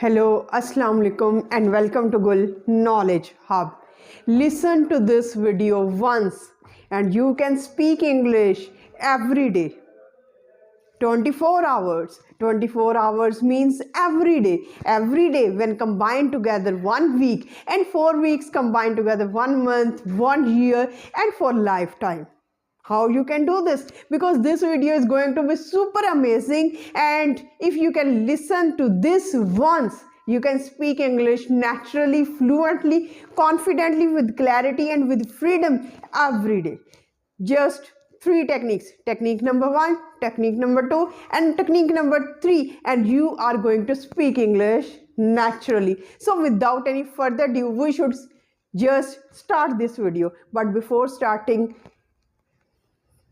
Hello, Assalamu alaikum and welcome to Gul Knowledge Hub. Listen to this video once and you can speak English every day. 24 hours. 24 hours means every day. Every day when combined together 1 week and 4 weeks combined together 1 month, 1 year and for lifetime. How you can do this? Because this video is going to be super amazing, and if you can listen to this once, you can speak English naturally, fluently, confidently, with clarity and with freedom every day. Just 3 techniques. Technique number 1, technique number 2 and technique number 3, and you are going to speak English naturally. So without any further ado, we should just start this video. But before starting,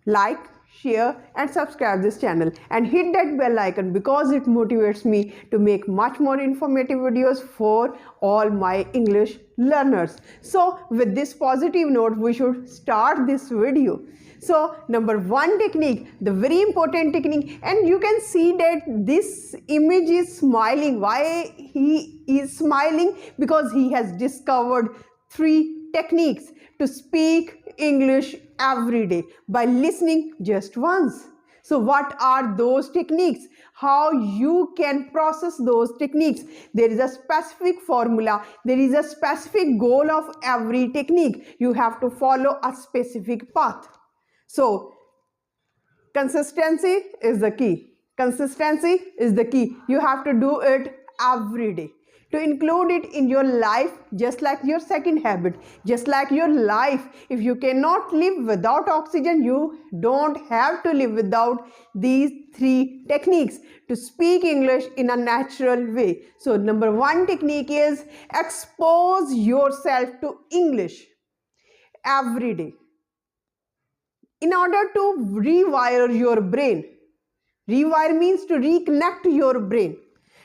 like, share and subscribe this channel and hit that bell icon because it motivates me to make much more informative videos for all my English learners. So with this positive note, we should start this video. So number 1 technique, the very important technique, and you can see that this image is smiling. Why he is smiling? Because he has discovered 3 techniques to speak English every day by listening just once. So what are those techniques? How you can process those techniques? There is a specific formula. There is a specific goal of every technique. You have to follow a specific path. So consistency is the key. Consistency is the key. You have to do it every day. To include it in your life, just like your second habit, just like your life. If you cannot live without oxygen, you don't have to live without these 3 techniques to speak English in a natural way. So number 1 technique is expose yourself to English every day in order to rewire your brain. Rewire means to reconnect your brain.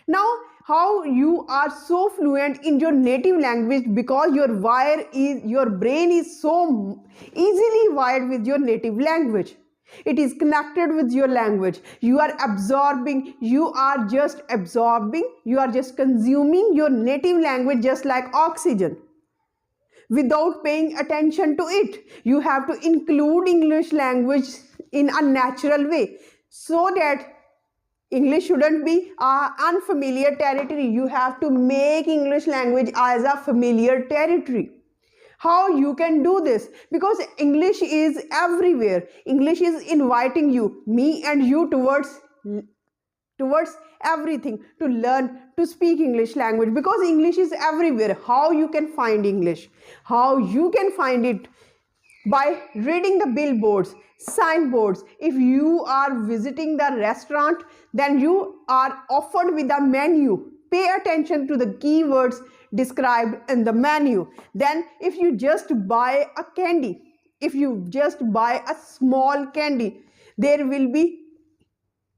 Now, how you are so fluent in your native language? Because your brain is so easily wired with your native language. It is connected with your language. You are absorbing, you are just absorbing, you are just consuming your native language just like oxygen without paying attention to it. You have to include English language in a natural way so that English shouldn't be unfamiliar territory. You have to make English language as a familiar territory. How you can do this? Because English is everywhere. English is inviting you, me and you, towards everything, to learn to speak English language, because English is everywhere. How you can find English? How you can find it? By reading the billboards, signboards. If you are visiting the restaurant, then you are offered with a menu. Pay attention to the keywords described in the menu. Then if you just buy a candy, if you just buy a small candy, there will be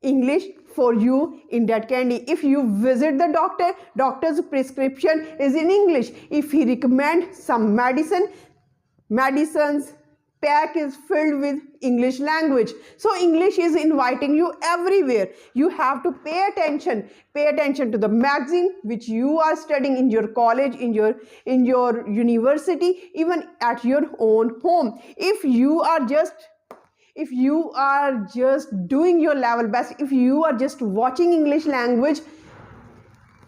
English for you in that candy. If you visit the doctor, doctor's prescription is in English. If he recommends some medicines pack is filled with English language. So English is inviting you everywhere. You have to pay attention to the magazine which you are studying in your college, in your university, even at your own home. If you are just doing your level best, if you are just watching English language,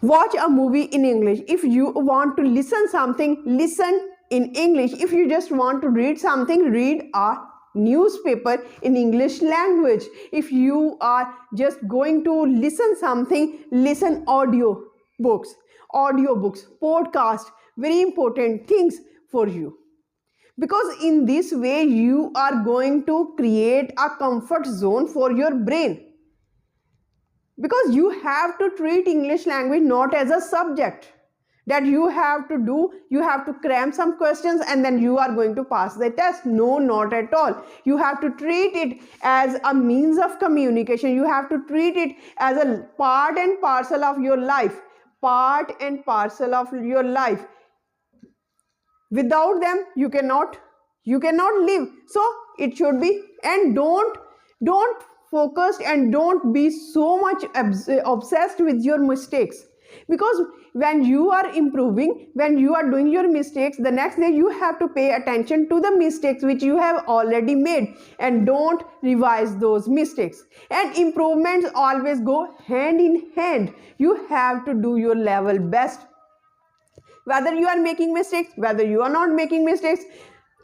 watch a movie in English. If you want to listen something, listen in English. If you just want to read something, read a newspaper in English language. If you are just going to listen something, listen audiobooks, podcast, very important things for you. Because in this way, you are going to create a comfort zone for your brain. Because you have to treat English language not as a subject that you have to cram some questions and then you are going to pass the test. No, not at all. You have to treat it as a means of communication. You have to treat it as a part and parcel of your life. Without them, you cannot live. So it should be, and don't focus and don't be so much obsessed with your mistakes. Because when you are improving, when you are doing your mistakes, the next day you have to pay attention to the mistakes which you have already made and don't revise those mistakes. And improvements always go hand in hand. You have to do your level best. Whether you are making mistakes, whether you are not making mistakes,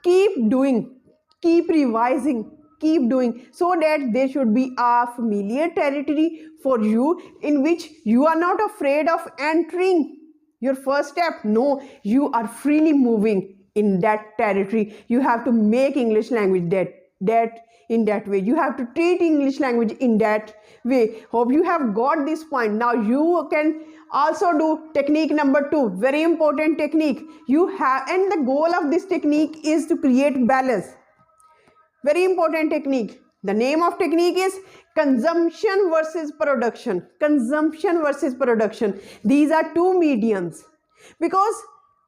keep doing, keep revising, keep doing, so that they should be a familiar territory for you, in which you are not afraid of entering your first step. No, you are freely moving in that territory. You have to make English language that in that way. You have to treat English language in that way. Hope you have got this point. Now you can also do technique number 2, very important technique. You have, and the goal of this technique is to create balance. Very important technique. The name of technique is consumption versus production. Consumption versus production. These are two mediums, because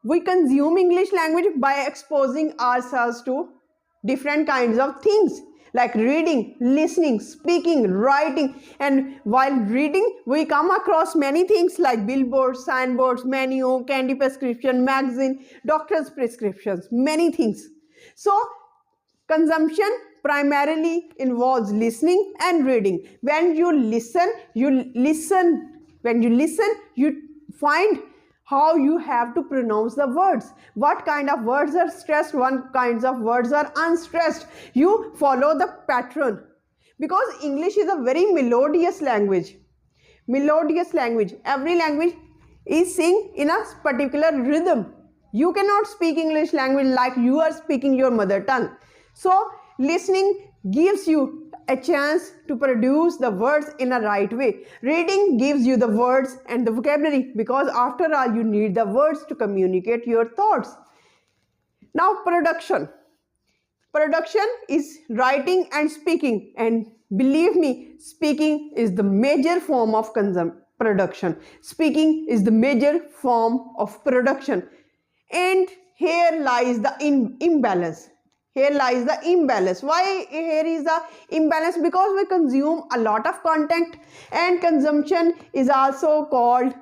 we consume English language by exposing ourselves to different kinds of things, like reading, listening, speaking, writing. And while reading, we come across many things like billboards, signboards, menu, candy prescription, magazine, doctor's prescriptions, many things. So consumption primarily involves listening and reading. When you listen, when you listen, you find how you have to pronounce the words, what kind of words are stressed, what kinds of words are unstressed. You follow the pattern, because English is a very melodious language. Melodious language. Every language is sing in a particular rhythm. You cannot speak English language like you are speaking your mother tongue. So listening gives you a chance to produce the words in a right way. Reading gives you the words and the vocabulary, because after all you need the words to communicate your thoughts. Now production. Production is writing and speaking, and believe me, speaking is the major form of production. Speaking is the major form of production. And here lies the imbalance. Here lies the imbalance. Why here is the imbalance? Because we consume a lot of content, and consumption is also called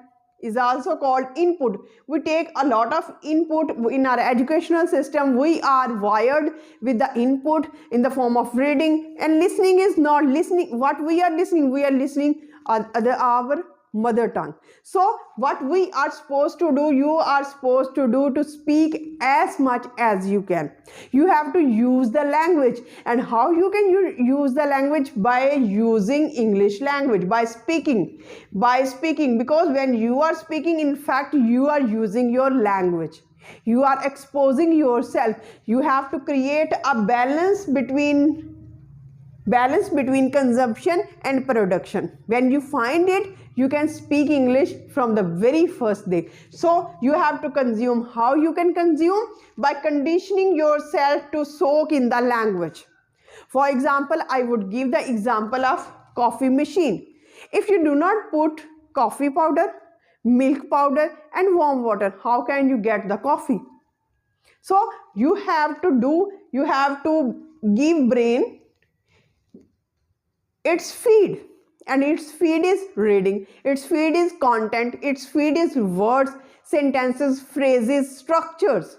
input. We take a lot of input in our educational system. We are wired with the input in the form of reading, and listening is not listening. What we are listening our mother tongue. So what we are supposed to do, you are supposed to do, to speak as much as you can. You have to use the language. And how you can use the language? By using English language, by speaking, because when you are speaking, in fact you are using your language. You are exposing yourself. You have to create a balance between consumption and production. When you find it, you can speak English from the very first day. So you have to consume. How you can consume? By conditioning yourself to soak in the language. For example, I would give the example of coffee machine. If you do not put coffee powder, milk powder and warm water, how can you get the coffee? So you have to give brain its feed, and its feed is reading, its feed is content, its feed is words, sentences, phrases, structures.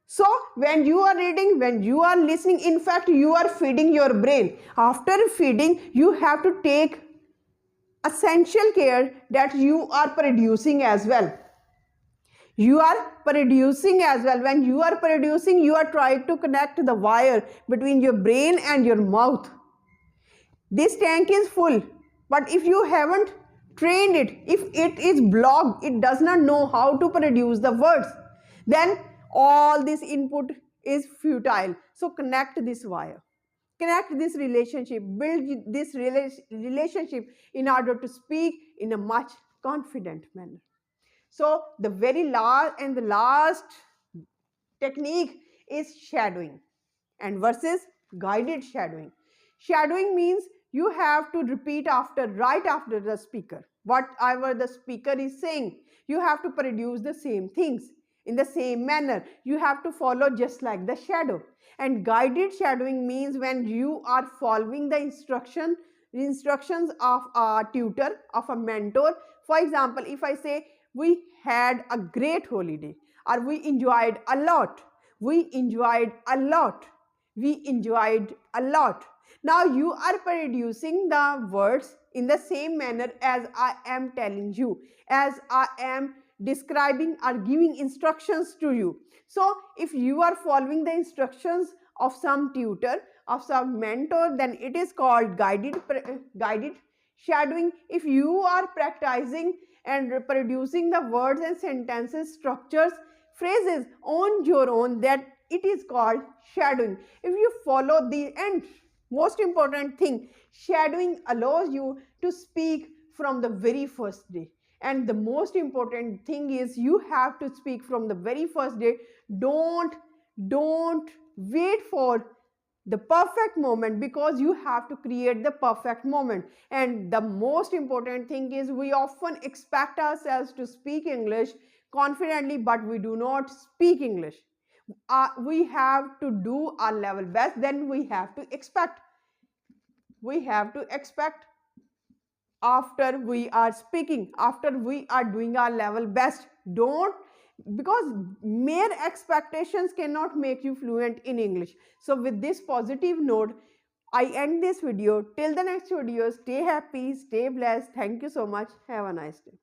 So when you are reading, when you are listening, in fact you are feeding your brain. After feeding, you have to take essential care that you are producing as well. You are producing as well. When you are producing, you are trying to connect the wire between your brain and your mouth. This tank is full, but if you haven't trained it, if it is blocked, it does not know how to produce the words, then all this input is futile. So connect this wire, connect this relationship, build this relationship in order to speak in a much confident manner. So the very last technique is shadowing and versus guided shadowing. Shadowing means you have to repeat right after the speaker. Whatever the speaker is saying, you have to produce the same things in the same manner. You have to follow just like the shadow. And guided shadowing means when you are following the instructions of a tutor, of a mentor For example, if I say we had a great holiday or we enjoyed a lot, we enjoyed a lot, we enjoyed a lot. Now you are producing the words in the same manner as I am telling you, as I am describing or giving instructions to you. So if you are following the instructions of some tutor, of some mentor, then it is called guided shadowing. If you are practicing and reproducing the words and sentences, structures, phrases on your own, that it is called shadowing. If you follow the and most important thing, shadowing allows you to speak from the very first day. And the most important thing is you have to speak from the very first day. Don't wait for the perfect moment, because you have to create the perfect moment. And the most important thing is we often expect ourselves to speak English confidently, but we do not speak English. We have to do our level best, then we have to expect after we are speaking, after we are doing our level best. Don't, because mere expectations cannot make you fluent in English. So with this positive note, I end this video. Till the next video, stay happy, stay blessed. Thank you so much. Have a nice day.